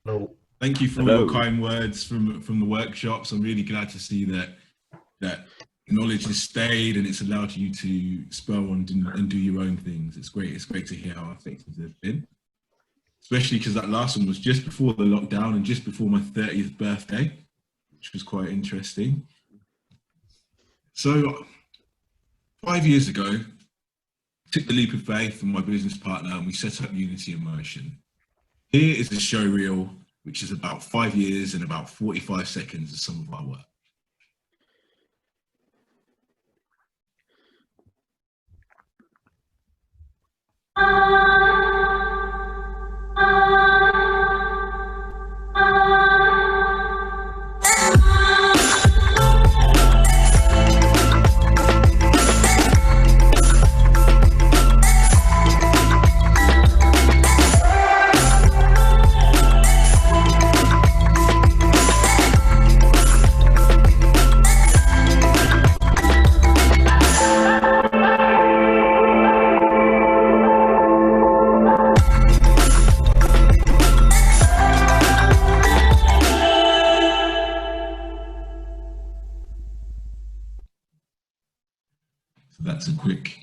Hello. Thank you for all Hello. your kind words from the workshops. I'm really glad to see that knowledge has stayed and it's allowed you to spur on and do your own things. It's great. It's great to hear how effective they've been, especially because that last one was just before the lockdown and just before my 30th birthday, which was quite interesting. So 5 years ago, I took the leap of faith from my business partner and we set up Unity in Motion. Here is a show reel, which is about 5 years and about 45 seconds of some of our work. That's a quick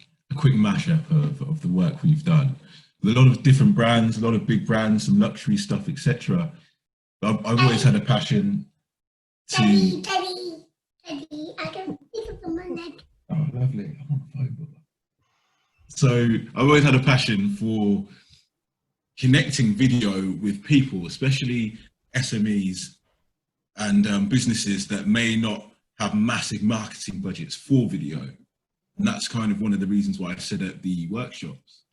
mashup of the work we've done. With a lot of different brands, a lot of big brands, some luxury stuff, etc. I've always had a passion to... Daddy, I don't think of the money. Oh, lovely. I'm on the phone. So I've always had a passion for connecting video with people, especially SMEs and businesses that may not have massive marketing budgets for video. And that's kind of one of the reasons why I set up the workshops.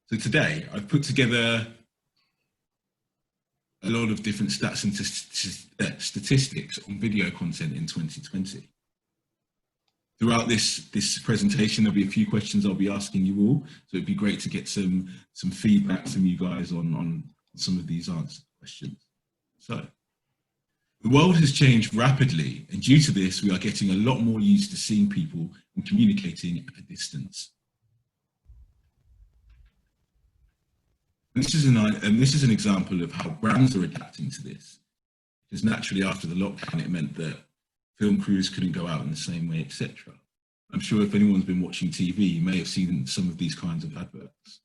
So today I've put together a lot of different stats and statistics on video content in 2020. Throughout this presentation, there'll be a few questions I'll be asking you all. So it'd be great to get some feedback from you guys on some of these questions. So the world has changed rapidly, and due to this, we are getting a lot more used to seeing people and communicating at a distance. And this is an example of how brands are adapting to this, because naturally after the lockdown, it meant that film crews couldn't go out in the same way, etc. I'm sure if anyone's been watching TV, you may have seen some of these kinds of adverts.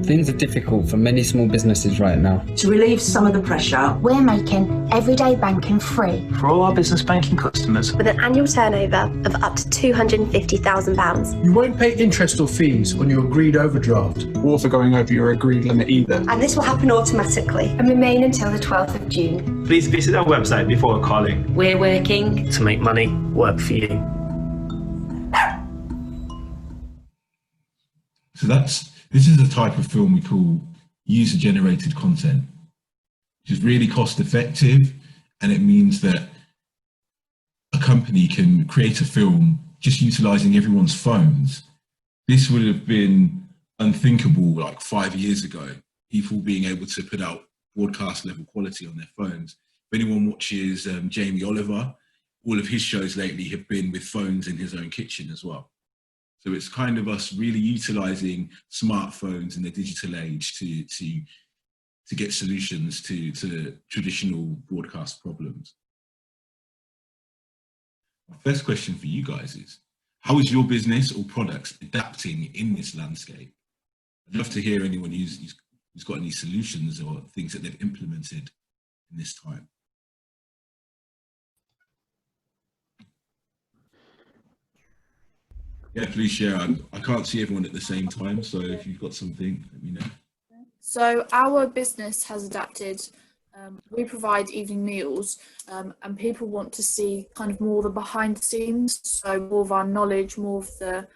Things are difficult for many small businesses right now. To relieve some of the pressure, We're making everyday banking free. For all our business banking customers, with an annual turnover of up to £250,000. You won't pay interest or fees on your agreed overdraft. Or for going over your agreed limit either. And this will happen automatically and remain until the 12th of June. please visit our website before calling. we're working To make money work for you. So this is a type of film we call user-generated content, which is really cost-effective, and it means that a company can create a film just utilizing everyone's phones. This would have been unthinkable like 5 years ago, people being able to put out broadcast level quality on their phones. If anyone watches Jamie Oliver, all of his shows lately have been with phones in his own kitchen as well. So it's kind of us really utilizing smartphones in the digital age to get solutions to traditional broadcast problems. My first question for you guys is, how is your business or products adapting in this landscape? I'd love to hear anyone who's got any solutions or things that they've implemented in this time. Yeah, please share. I can't see everyone at the same time, so if you've got something, let me know. So our business has adapted. We provide evening meals, and people want to see kind of more the behind the scenes, so more of our knowledge, more of the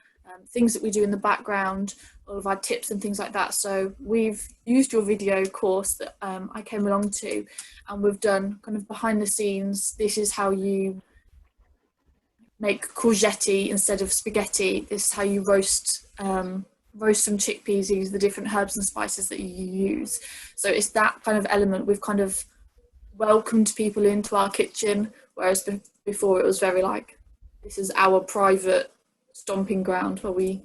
things that we do in the background, all of our tips and things like that. So we've used your video course that I came along to, and we've done kind of behind the scenes. This is how you make courgette instead of spaghetti. This is how you roast some chickpeas, use the different herbs and spices that you use. So it's that kind of element. We've kind of welcomed people into our kitchen, whereas before it was very like, this is our private stomping ground where we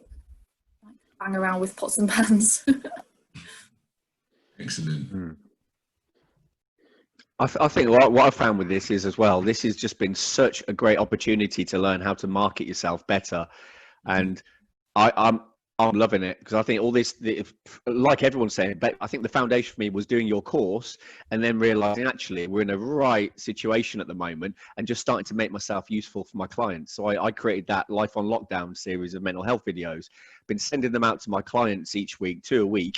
bang around with pots and pans. Excellent. I think what I found with this is as well, this has just been such a great opportunity to learn how to market yourself better. And I'm loving it, because I think all this, like everyone's saying, but I think the foundation for me was doing your course and then realizing actually we're in a right situation at the moment and just starting to make myself useful for my clients. So I created that Life on Lockdown series of mental health videos, been sending them out to my clients each week, 2 a week.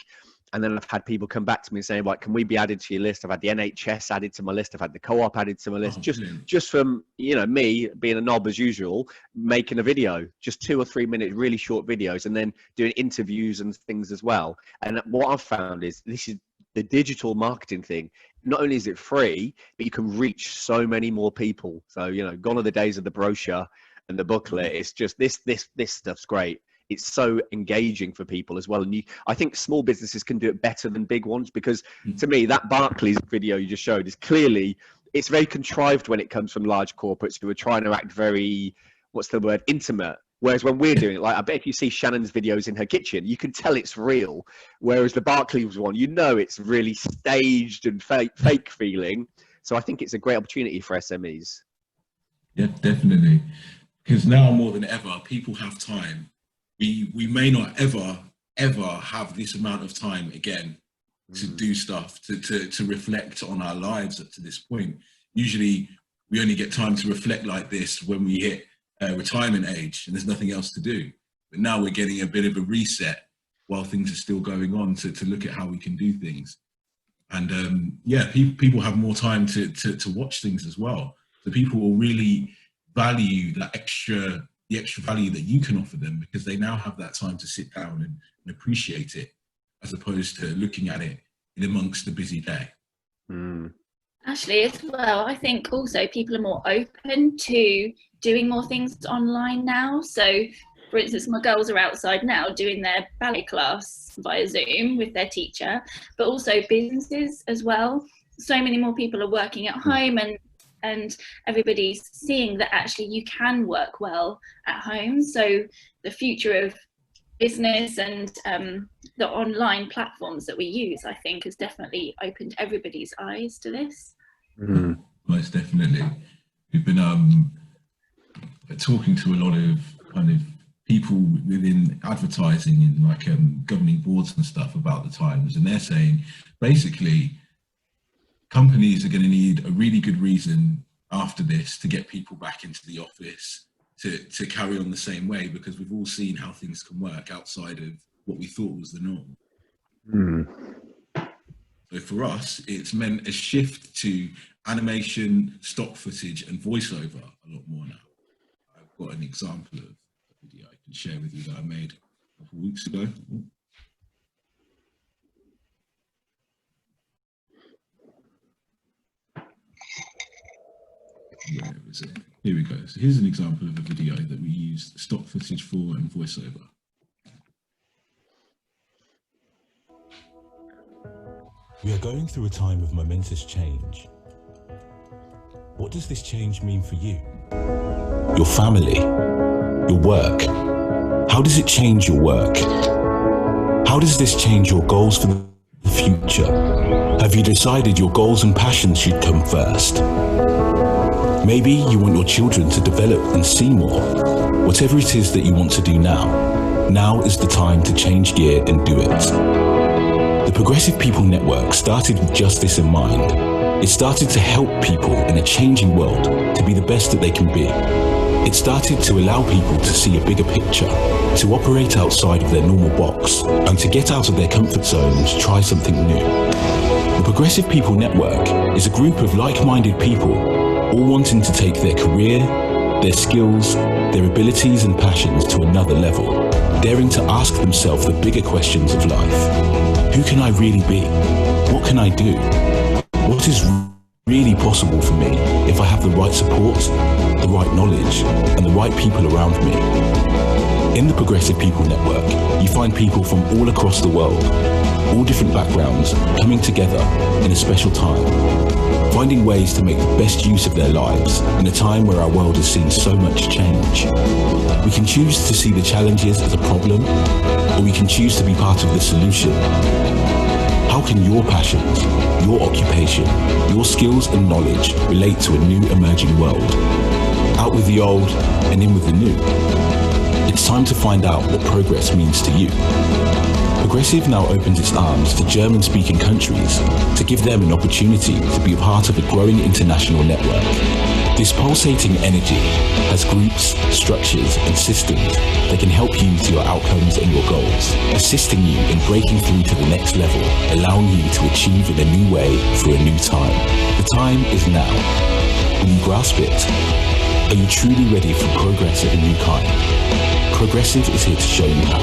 And then I've had people come back to me saying, like, can we be added to your list? I've had the NHS added to my list. I've had the co-op added to my list. Just from, you know, me being a knob as usual, making a video, just 2 or 3 minute, really short videos, and then doing interviews and things as well. And what I've found is this is the digital marketing thing. Not only is it free, but you can reach so many more people. So, you know, gone are the days of the brochure and the booklet. It's just this stuff's great. It's so engaging for people as well. And I think small businesses can do it better than big ones, because to me, that Barclays video you just showed is clearly, it's very contrived when it comes from large corporates who are trying to act very, what's the word, intimate. Whereas when we're doing it, like I bet if you see Shannon's videos in her kitchen, you can tell it's real. Whereas the Barclays one, you know, it's really staged and fake feeling. So I think it's a great opportunity for SMEs. Yeah, definitely. Because now more than ever, people have time. We may not ever have this amount of time again to do stuff, to reflect on our lives up to this point. Usually we only get time to reflect like this when we hit retirement age and there's nothing else to do. But now we're getting a bit of a reset while things are still going on to look at how we can do things. And yeah, people have more time to watch things as well. So people will really value that the extra value that you can offer them, because they now have that time to sit down and appreciate it, as opposed to looking at it in amongst the busy day. Actually, as well, I think also people are more open to doing more things online now. So, for instance, my girls are outside now doing their ballet class via Zoom with their teacher, but also businesses as well. So many more people are working at home, and everybody's seeing that actually you can work well at home. So the future of business and the online platforms that we use, I think, has definitely opened everybody's eyes to this. Most definitely. We've been talking to a lot of kind of people within advertising and like governing boards and stuff about the times, and they're saying basically companies are going to need a really good reason after this to get people back into the office to carry on the same way, because we've all seen how things can work outside of what we thought was the norm. So for us, it's meant a shift to animation, stock footage and voiceover a lot more now. I've got an example of a video I can share with you that I made a couple of weeks ago. Where is it? Here we go. So here's an example of a video that we used stock footage for and voiceover. We are going through a time of momentous change. What does this change mean for you? Your family? Your work? How does it change your work? How does this change your goals for the future? Have you decided your goals and passions should come first? Maybe you want your children to develop and see more. Whatever it is that you want to do now is the time to change gear and do it. The Progressive People Network started with just this in mind. It started to help people in a changing world to be the best that they can be. It started to allow people to see a bigger picture, to operate outside of their normal box, and to get out of their comfort zone and to try something new. The Progressive People Network is a group of like-minded people all wanting to take their career, their skills, their abilities and passions to another level, daring to ask themselves the bigger questions of life. Who can I really be? What can I do? What is really possible for me if I have the right support, the right knowledge, and the right people around me? In the Progressive People Network, you find people from all across the world, all different backgrounds, coming together in a special time, finding ways to make the best use of their lives in a time where our world has seen so much change. We can choose to see the challenges as a problem, or we can choose to be part of the solution. How can your passions, your occupation, your skills and knowledge relate to a new emerging world? Out with the old and in with the new. It's time to find out what progress means to you. Progressive now opens its arms to German-speaking countries to give them an opportunity to be a part of a growing international network. This pulsating energy has groups, structures and systems that can help you to your outcomes and your goals, assisting you in breaking through to the next level, allowing you to achieve in a new way for a new time. The time is now. Will you grasp it? Are you truly ready for progress of a new kind? Progressive is here to show you how.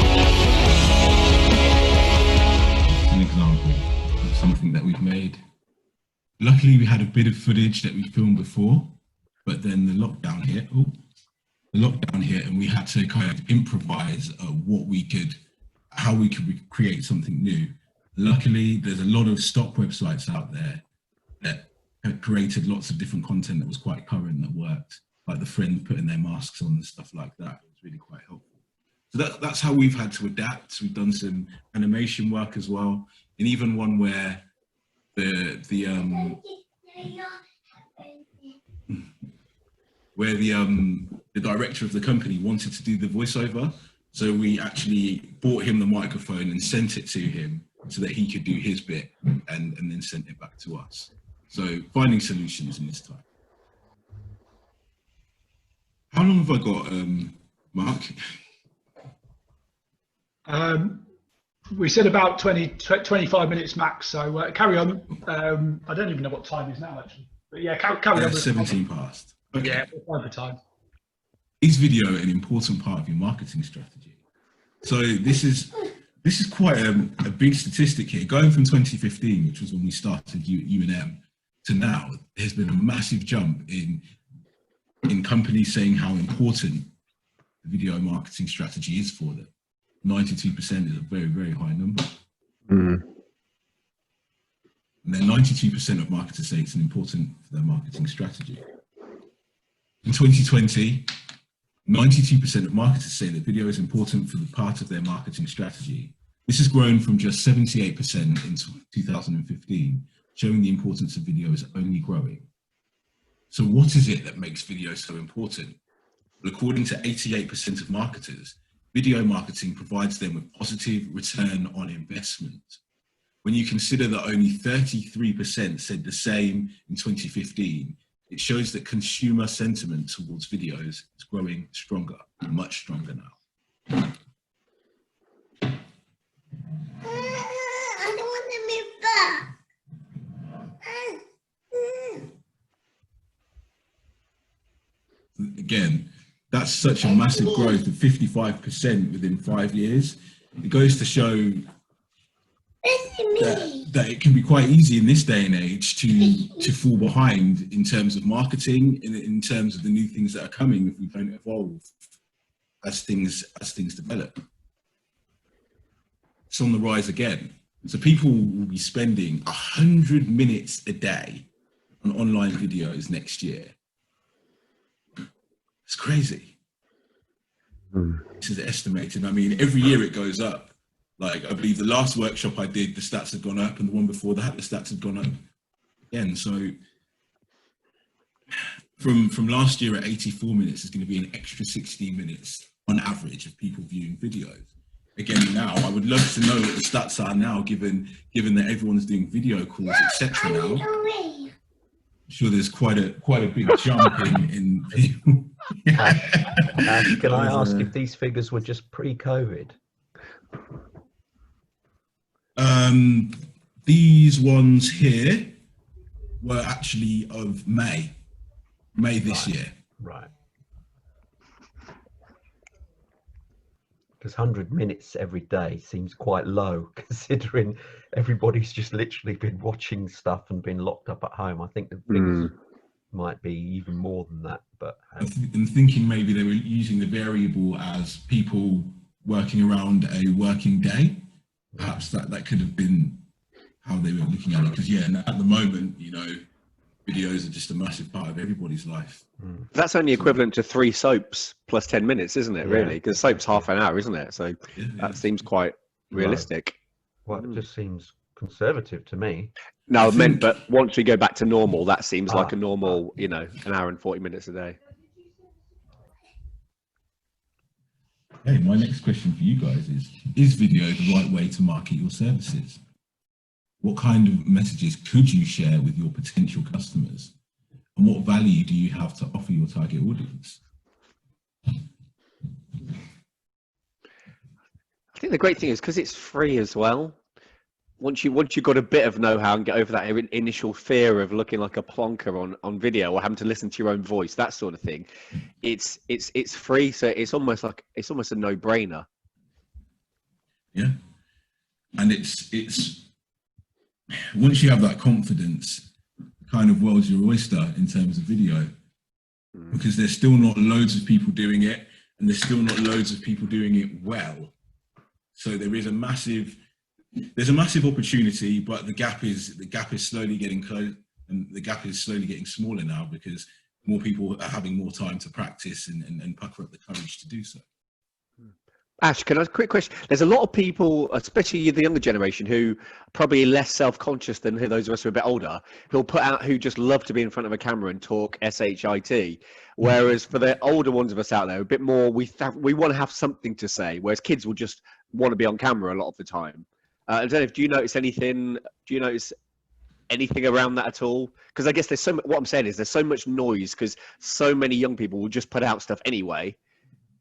An example of something that we've made. Luckily, we had a bit of footage that we filmed before, but then the lockdown hit. And we had to kind of improvise how we could create something new. Luckily, there's a lot of stock websites out there that have created lots of different content that was quite current, that worked, like the Friends putting their masks on and stuff like that. It was really quite helpful. So that's how we've had to adapt. We've done some animation work as well, and even one where the director of the company wanted to do the voiceover, so we actually bought him the microphone and sent it to him so that he could do his bit, and then sent it back to us. So finding solutions in this time. How long have I got, Mark? We said about 25 minutes max, so carry on. I don't even know what time is now, actually. But yeah, carry on. 17 past. Okay. Yeah, we're fine for time. Is video an important part of your marketing strategy? So this is quite a big statistic here. Going from 2015, which was when we started U&M, to now, there's been a massive jump in companies saying how important the video marketing strategy is for them. 92% is a very, very high number. And then 92% of marketers say it's important for their marketing strategy. In 2020, 92% of marketers say that video is important for the part of their marketing strategy. This has grown from just 78% in 2015, showing the importance of video is only growing. So what is it that makes video so important? Well, according to 88% of marketers, video marketing provides them with positive return on investment. When you consider that only 33% said the same in 2015, it shows that consumer sentiment towards videos is growing stronger, much stronger now. I don't want to move back. Again, that's such a massive growth of 55% within 5 years. It goes to show that it can be quite easy in this day and age to fall behind in terms of marketing, in terms of the new things that are coming if we don't evolve as things develop. It's on the rise again. So people will be spending 100 minutes a day on online videos next year. It's crazy. This is estimated. I mean, every year it goes up. Like, I believe the last workshop I did, the stats had gone up, and the one before that, the stats had gone up again. So from last year at 84 minutes, there's going to be an extra 16 minutes on average of people viewing videos. Again, now, I would love to know what the stats are now, given that everyone's doing video calls, etc. now. I'm sure there's quite a big jump in people. Can I ask if these figures were just pre-COVID? These ones here were actually of May this year. Right. Because 100 minutes every day seems quite low, considering everybody's just literally been watching stuff and been locked up at home. I think the figures might be even more than that. But I'm thinking maybe they were using the variable as people working around a working day. Perhaps that could have been how they were looking at it. Because at the moment, videos are just a massive part of everybody's life. That's only equivalent to 3 soaps plus 10 minutes, isn't it? Really, because soap's half an hour, isn't it? So that seems quite realistic. Well, it just seems conservative to me. No, I meant, but once we go back to normal, that seems like a normal, you know, an hour and 40 minutes a day. Hey, my next question for you guys is video the right way to market your services? What kind of messages could you share with your potential customers? And what value do you have to offer your target audience? I think the great thing is because it's free as well. Once you've got a bit of know-how and get over that initial fear of looking like a plonker on video or having to listen to your own voice, that sort of thing, it's free, so it's almost a no-brainer. Yeah, and it's once you have that confidence, kind of world's your oyster in terms of video, because there's still not loads of people doing it, and there's still not loads of people doing it well. So there's a massive opportunity, but the gap is slowly getting closed, and the gap is slowly getting smaller now because more people are having more time to practice and pucker up the courage to do so. Ash, can I ask a quick question? There's a lot of people, especially the younger generation, who are probably less self-conscious than those of us who are a bit older, who just love to be in front of a camera and talk shit. Whereas for the older ones of us out there, a bit more, we want to have something to say, whereas kids will just want to be on camera a lot of the time. I don't know, do you notice anything around that at all? Because I guess what I'm saying is there's so much noise because so many young people will just put out stuff anyway.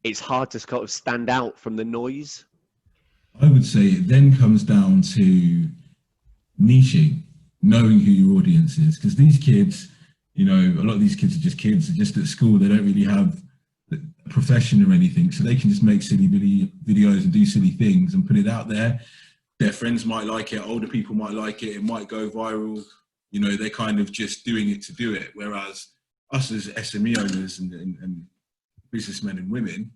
It's hard to kind of stand out from the noise. I would say it then comes down to niching, knowing who your audience is, because these kids, you know, a lot of these kids are just kids, they're just at school, they don't really have a profession or anything, so they can just make silly videos and do silly things and put it out there. Their friends might like it, older people might like it, it might go viral, you know, they're kind of just doing it to do it. Whereas us as SME owners and businessmen and women,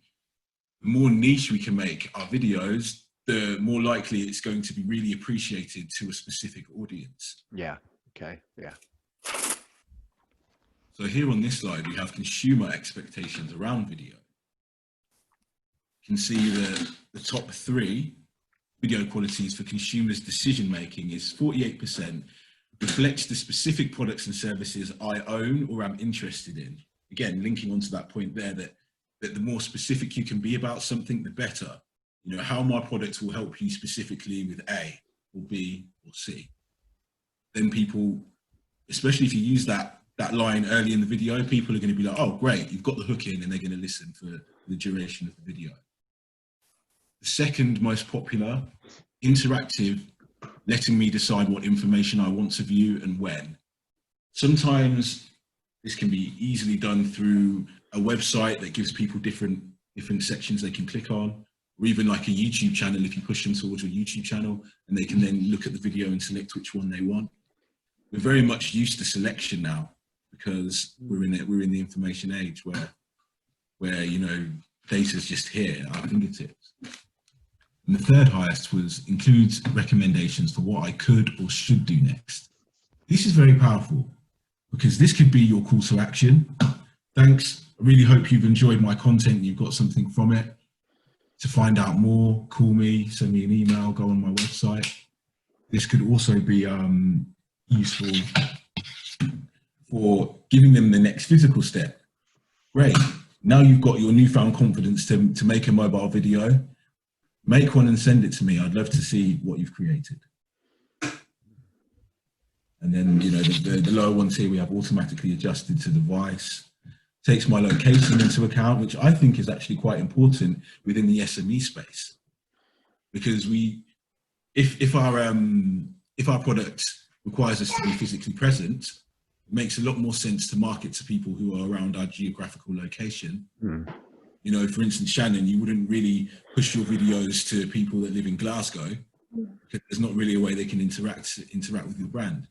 the more niche we can make our videos, the more likely it's going to be really appreciated to a specific audience. Yeah, okay, yeah. So here on this slide, we have consumer expectations around video. You can see the top 3 video qualities for consumers' decision-making is 48% reflects the specific products and services I own or am interested in. Again, linking onto that point there that the more specific you can be about something, the better. You know, how my product will help you specifically with A or B or C. Then people, especially if you use that line early in the video, people are going to be like, oh, great, you've got the hook in, and they're going to listen for the duration of the video. The second most popular, interactive, letting me decide what information I want to view and when. Sometimes this can be easily done through a website that gives people different sections they can click on, or even like a YouTube channel if you push them towards a YouTube channel and they can then look at the video and select which one they want. We're very much used to selection now because we're in the information age where you know, data's just here at our fingertips. And the third highest includes recommendations for what I could or should do next. This is very powerful because this could be your call to action. Thanks. I really hope you've enjoyed my content and you've got something from it. To find out more, call me, send me an email, go on my website. This could also be useful for giving them the next physical step. Great. Now you've got your newfound confidence to make a mobile video. Make one and send it to me. I'd love to see what you've created. And then, you know, the lower ones here we have automatically adjusted to device. Takes my location into account, which I think is actually quite important within the SME space, because if our product requires us to be physically present, it makes a lot more sense to market to people who are around our geographical location. You know, for instance, Shannon, you wouldn't really push your videos to people that live in Glasgow because there's not really a way they can interact with your brand.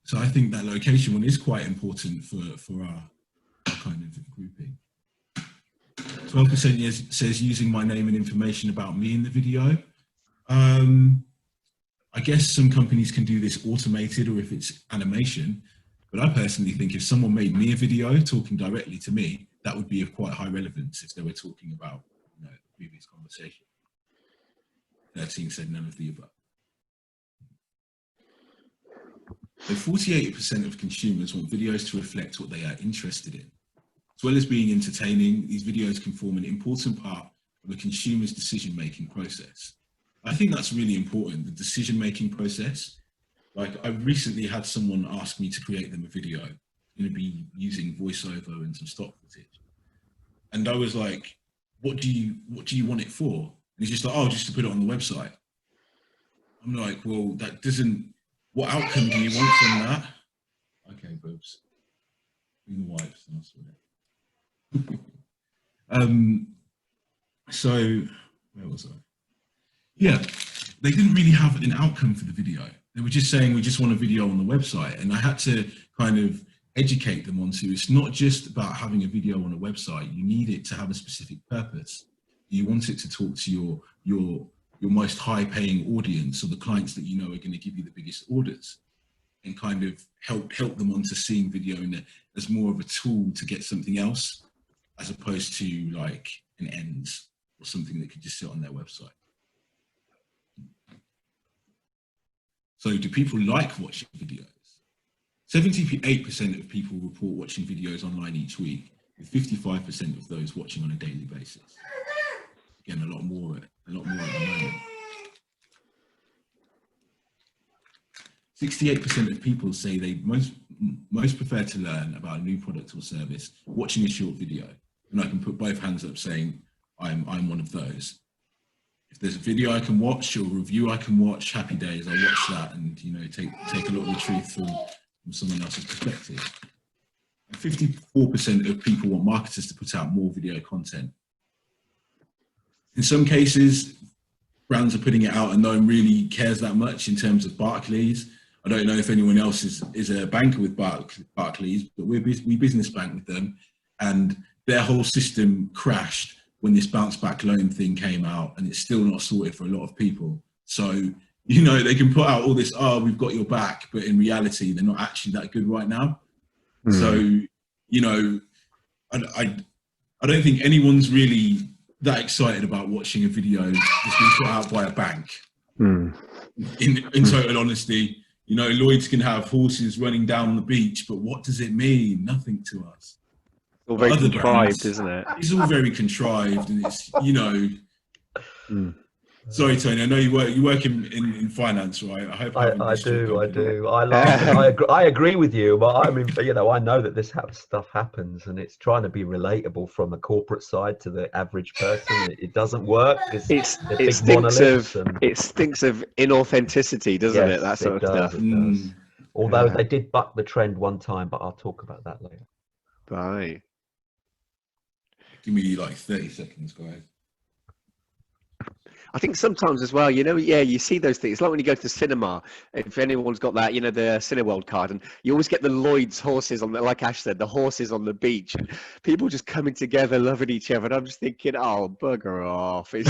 So I think that location one is quite important for our kind of grouping. 12% says using my name and information about me in the video. I guess some companies can do this automated or if it's animation, but I personally think if someone made me a video talking directly to me, that would be of quite high relevance if they were talking about, you know, the previous conversation. 13 said none of the above. So 48% of consumers want videos to reflect what they are interested in. As well as being entertaining, these videos can form an important part of a consumer's decision-making process. I think that's really important, the decision-making process. Like, I recently had someone ask me to create them a video. I'm going to be using voiceover and some stock footage. And I was like, what do you want it for? And he's just like, oh, just to put it on the website. I'm like, well, that doesn't, what outcome do you want from that? Okay, boobs. Bring the wipes and I'll sort it. So where was I? Yeah, they didn't really have an outcome for the video. They were just saying, we just want a video on the website. And I had to kind of educate them onto, it's not just about having a video on a website. You need it to have a specific purpose. You want it to talk to your most high paying audience, or the clients that you know are going to give you the biggest orders, and kind of help them onto seeing video as more of a tool to get something else, as opposed to like an end or something that could just sit on their website. So do people like watching videos? 78% of people report watching videos online each week, with 55% of those watching on a daily basis. Again, a lot more at the moment. 68% of people say they most prefer to learn about a new product or service watching a short video. And I can put both hands up saying I'm one of those. If there's a video I can watch or a review I can watch, happy days, I watch that and, you know, take a lot of the truth from someone else's perspective. And 54% of people want marketers to put out more video content. In some cases, brands are putting it out and no one really cares that much. In terms of Barclays, I don't know if anyone else is a banker with Barclays, but we business bank with them, and their whole system crashed when this bounce back loan thing came out, and it's still not sorted for a lot of people. So, you know, they can put out all this, oh, we've got your back, but in reality, they're not actually that good right now. So, you know, I don't think anyone's really that excited about watching a video that's been put out by a bank. In total honesty, you know, Lloyd's can have horses running down the beach, but what does it mean? Nothing to us. All very contrived, isn't it? It's all very contrived, and it's, you know. Sorry, Tony. I know you work in finance, right? I hope I do. I laugh. I agree with you, but I mean, you know, I know that this stuff happens, and it's trying to be relatable from the corporate side to the average person. It doesn't work. It stinks of inauthenticity, doesn't it? That sort of stuff. It does. Although they did buck the trend one time, but I'll talk about that later. Right. Give me like 30 seconds, guys. I think sometimes as well, you know, yeah, you see those things. It's like when you go to the cinema, if anyone's got that, you know, the Cineworld card, and you always get the Lloyd's horses on the, like Ash said, the horses on the beach, and people just coming together, loving each other. And I'm just thinking, oh, bugger off. It's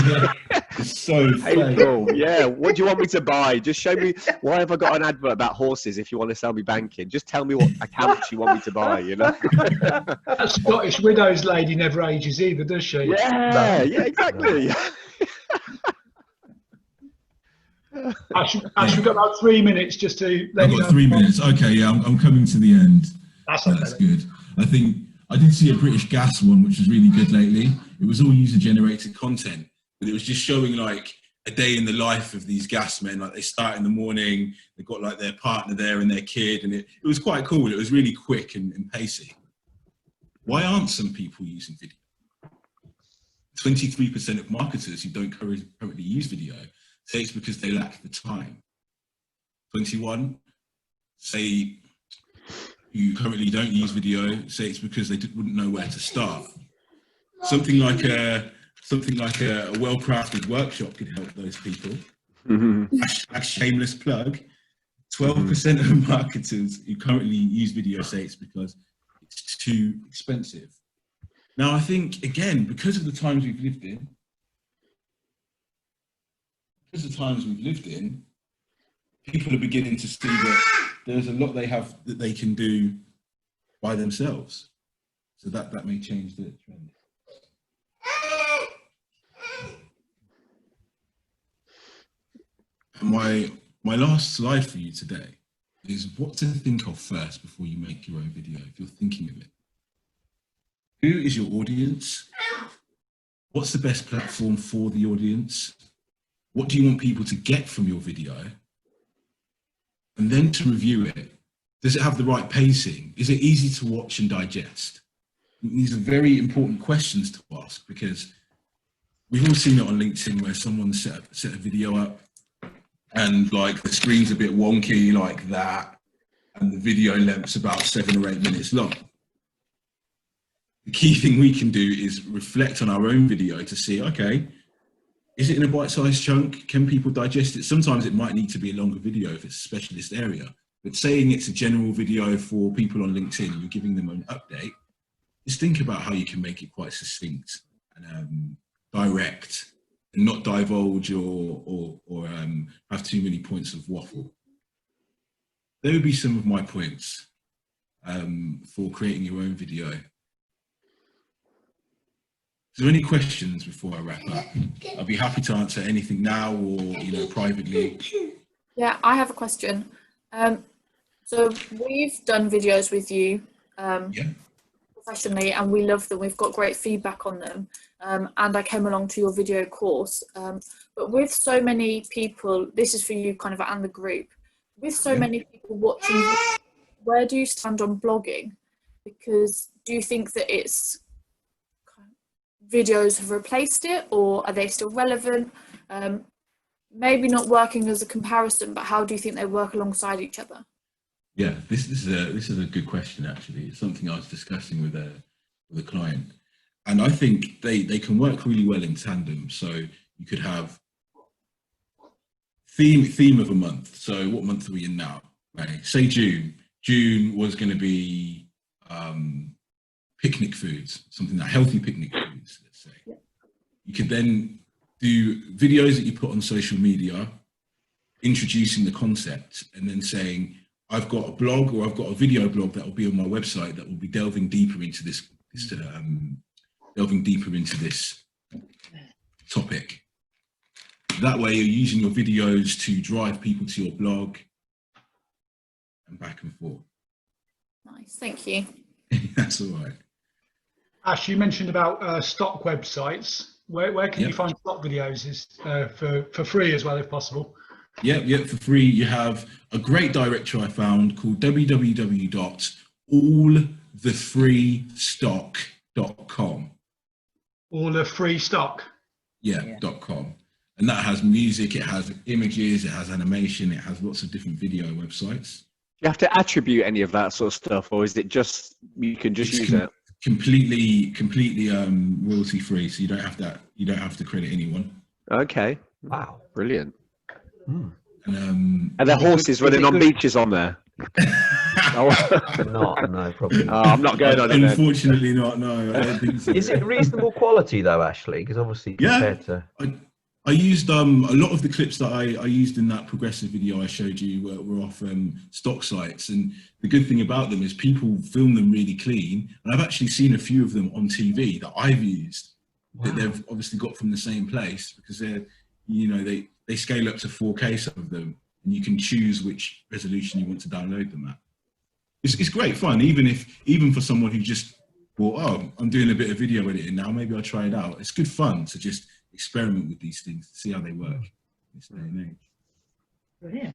so painful. Yeah. What do you want me to buy? Just show me, why have I got an advert about horses if you want to sell me banking? Just tell me what accounts you want me to buy, you know? That Scottish widow's lady never ages either, does she? Yeah, yeah, exactly. Ash, we've got about 3 minutes just to let I've you got know. 3 minutes. Okay, yeah, I'm coming to the end. That's okay. That's good. I think I did see a British Gas one, which was really good lately. It was all user-generated content, but it was just showing like a day in the life of these gas men. Like, they start in the morning, they've got like their partner there and their kid, and it was quite cool. It was really quick and pacey. Why aren't some people using video? 23% of marketers who don't currently use video say it's because they lack the time. 21 say who currently don't use video say it's because they wouldn't know where to start. Something like a well-crafted workshop could help those people. A shameless plug. 12% of marketers who currently use video say it's because it's too expensive. Now, I think, again, because of the times we've lived in, people are beginning to see that there's a lot they have that they can do by themselves. So that may change the trend. My last slide for you today is what to think of first before you make your own video, if you're thinking of it. Who is your audience? What's the best platform for the audience? What do you want people to get from your video? And then to review it. Does it have the right pacing? Is it easy to watch and digest? These are very important questions to ask, because we've all seen it on LinkedIn where someone set a video up and like the screen's a bit wonky like that, and the video length's about 7 or 8 minutes long. The key thing we can do is reflect on our own video to see, okay, is it in a bite-sized chunk? Can people digest it? Sometimes it might need to be a longer video if it's a specialist area, but saying it's a general video for people on LinkedIn and you're giving them an update, just think about how you can make it quite succinct and direct, and not divulge or have too many points of waffle. There would be some of my points for creating your own video. Is there any questions before I wrap up? I'll be happy to answer anything now or, you know, privately. Yeah, I have a question. So we've done videos with you professionally, and we love them. We've got great feedback on them. And I came along to your video course. But with so many people, this is for you kind of and the group, with so many people watching, where do you stand on blogging? Because do you think that it's videos have replaced it, or are they still relevant? Maybe not working as a comparison, but how do you think they work alongside each other? Yeah, this is a good question, actually. It's something I was discussing with a client. And I think they can work really well in tandem. So you could have theme of a month. So what month are we in now? Right. Say June. June was going to be picnic foods, something like healthy picnic foods, let's say. Yeah. You could then do videos that you put on social media, introducing the concept, and then saying, I've got a blog or I've got a video blog that will be on my website that will be delving deeper into this topic. That way you're using your videos to drive people to your blog and back and forth. Nice, thank you. That's all right. Ash, you mentioned about stock websites. Where can you find stock videos for free as well, if possible? Yep, for free. You have a great directory I found called www.allthefreestock.com. All the free stock? Yeah, .com. And that has music, it has images, it has animation, it has lots of different video websites. You have to attribute any of that sort of stuff, or is it just, you can just use it? Completely royalty free, so you don't have to credit anyone. Okay. Wow. Brilliant. And are there horses running on beaches on there? No, probably not. Oh, I'm not going on it. Unfortunately not, no. I don't think so. Is it reasonable quality though, Ashley? Because obviously compared to... I used a lot of the clips that I used in that progressive video I showed you were off stock sites, and the good thing about them is people film them really clean, and I've actually seen a few of them on TV that I've used that they've obviously got from the same place, because they're, you know, they scale up to 4K, some of them, and you can choose which resolution you want to download them at. It's great fun, even for someone who just thought, oh, I'm doing a bit of video editing now, maybe I'll try it out. It's good fun to just experiment with these things to see how they work in this day and age. Brilliant.